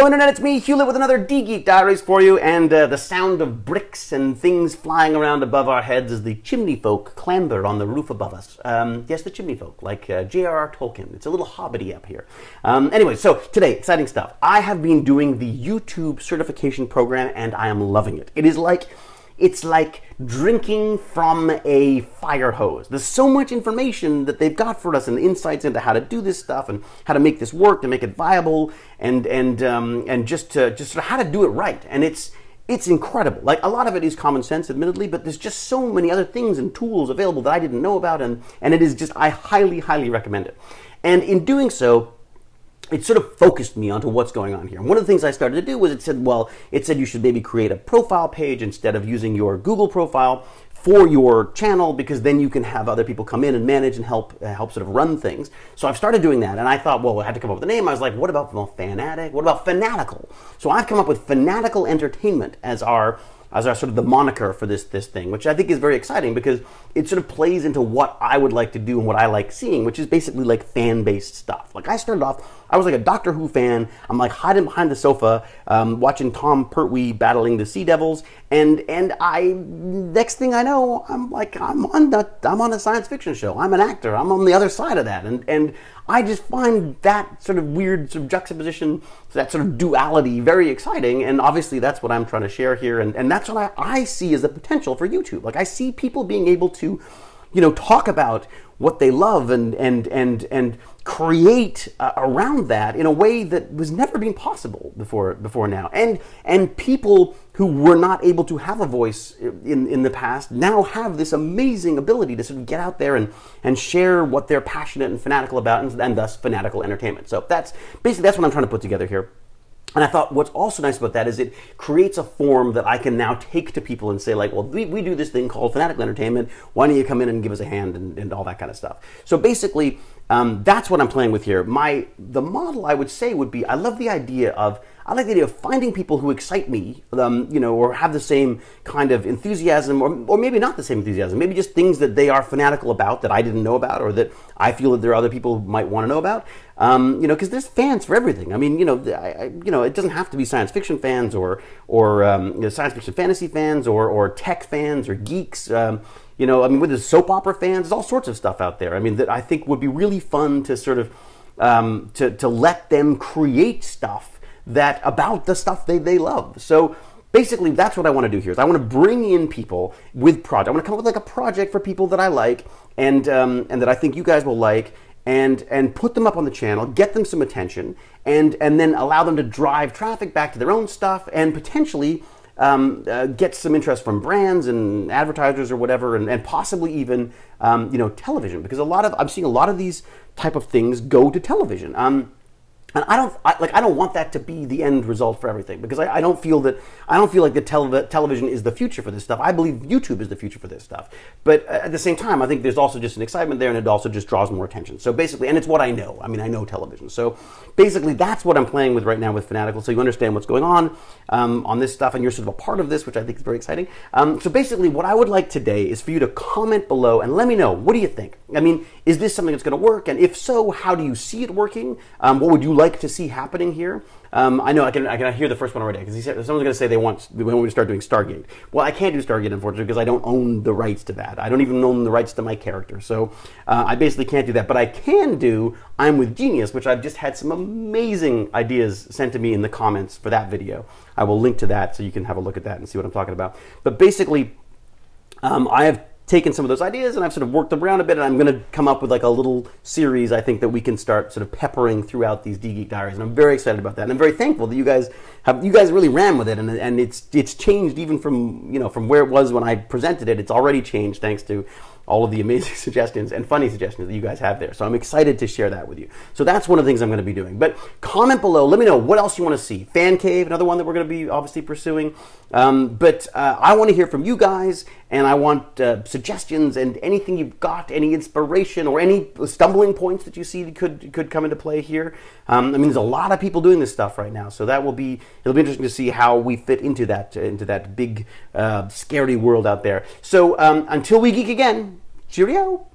Internet, it's me, Hewlett, with another D-Geek Diaries for you, and the sound of bricks and things flying around above our heads as the chimney folk clamber on the roof above us. Yes, the chimney folk, like J.R.R. Tolkien. It's a little hobbity up here. Anyway, so today, exciting stuff. I have been doing the YouTube certification program, and I am loving it. It's like drinking from a fire hose. There's so much information that they've got for us and insights into how to do this stuff and how to make this work, to make it viable, and just sort of how to do it right. And it's incredible. Like, a lot of it is common sense, admittedly, but there's just so many other things and tools available that I didn't know about, and it is just, I highly, highly recommend it. And in doing so, it sort of focused me onto what's going on here. And one of the things I started to do was it said you should maybe create a profile page instead of using your Google profile for your channel, because then you can have other people come in and manage and help sort of run things. So I've started doing that, and I thought, well, I had to come up with a name. I was like, what about Fanatic? What about Fanatical? So I've come up with Fanatical Entertainment as our sort of the moniker for this thing, which I think is very exciting because it sort of plays into what I would like to do and what I like seeing, which is basically like fan-based stuff. Like, I started off, I was like a Doctor Who fan. I'm like hiding behind the sofa, watching Tom Pertwee battling the Sea Devils, and next thing I know, I'm on a science fiction show. I'm an actor. I'm on the other side of that, and I just find that sort of weird sort of juxtaposition, that sort of duality, very exciting. And obviously that's what I'm trying to share here, and that's what I see as the potential for YouTube. Like, I see people being able to, you know, talk about what they love and create around that in a way that was never been possible before now. And people who were not able to have a voice in the past now have this amazing ability to sort of get out there and share what they're passionate and fanatical about, and thus fanatical entertainment. So that's what I'm trying to put together here. And I thought what's also nice about that is it creates a form that I can now take to people and say, like, well, we do this thing called Fanatical Entertainment. Why don't you come in and give us a hand and all that kind of stuff? So basically, that's what I'm playing with here. The model, I would say, would be, I like the idea of finding people who excite me, you know, or have the same kind of enthusiasm, or maybe not the same enthusiasm, maybe just things that they are fanatical about that I didn't know about, or that I feel that there are other people who might want to know about. You know, because there's fans for everything. I mean, you know, it doesn't have to be science fiction fans or you know, science fiction fantasy fans or tech fans or geeks. You know, I mean, with the soap opera fans, there's all sorts of stuff out there. I mean, that I think would be really fun to sort of to let them create stuff about the stuff they love. So basically, that's what I want to do here. Is I want to bring in people with projects. I want to come up with like a project for people that I like and that I think you guys will like, and put them up on the channel, get them some attention, and then allow them to drive traffic back to their own stuff, and potentially get some interest from brands and advertisers or whatever, and possibly even you know, television, because I'm seeing a lot of these type of things go to television. And I don't want that to be the end result for everything, because I don't feel like the television is the future for this stuff. I believe YouTube is the future for this stuff. But at the same time, I think there's also just an excitement there, and it also just draws more attention. So basically, and it's what I know. I mean, I know television. So basically, that's what I'm playing with right now with Fanatical. So you understand what's going on this stuff, and you're sort of a part of this, which I think is very exciting. So basically, what I would like today is for you to comment below and let me know, what do you think? I mean, is this something that's going to work? And if so, how do you see it working? What would you like to see happening here? I know I can hear the first one already, because someone's going to say they want me to start doing Stargate. Well, I can't do Stargate, unfortunately, because I don't own the rights to that. I don't even own the rights to my character, so I basically can't do that. But I can do I'm with Genius, which I've just had some amazing ideas sent to me in the comments for that video. I will link to that so you can have a look at that and see what I'm talking about. But basically, I have taken some of those ideas and I've sort of worked them around a bit, and I'm going to come up with like a little series, I think, that we can start sort of peppering throughout these D-Geek Diaries, and I'm very excited about that, and I'm very thankful that you guys really ran with it, and it's changed even from, you know, from where it was when I presented it. It's already changed thanks to all of the amazing suggestions and funny suggestions that you guys have there. So I'm excited to share that with you. So that's one of the things I'm going to be doing. But comment below. Let me know what else you want to see. Fan Cave, another one that we're going to be obviously pursuing. But I want to hear from you guys, and I want suggestions and anything you've got, any inspiration or any stumbling points that you see could come into play here. I mean, there's a lot of people doing this stuff right now, so it'll be interesting to see how we fit into that big, scary world out there. So until we geek again, cheerio.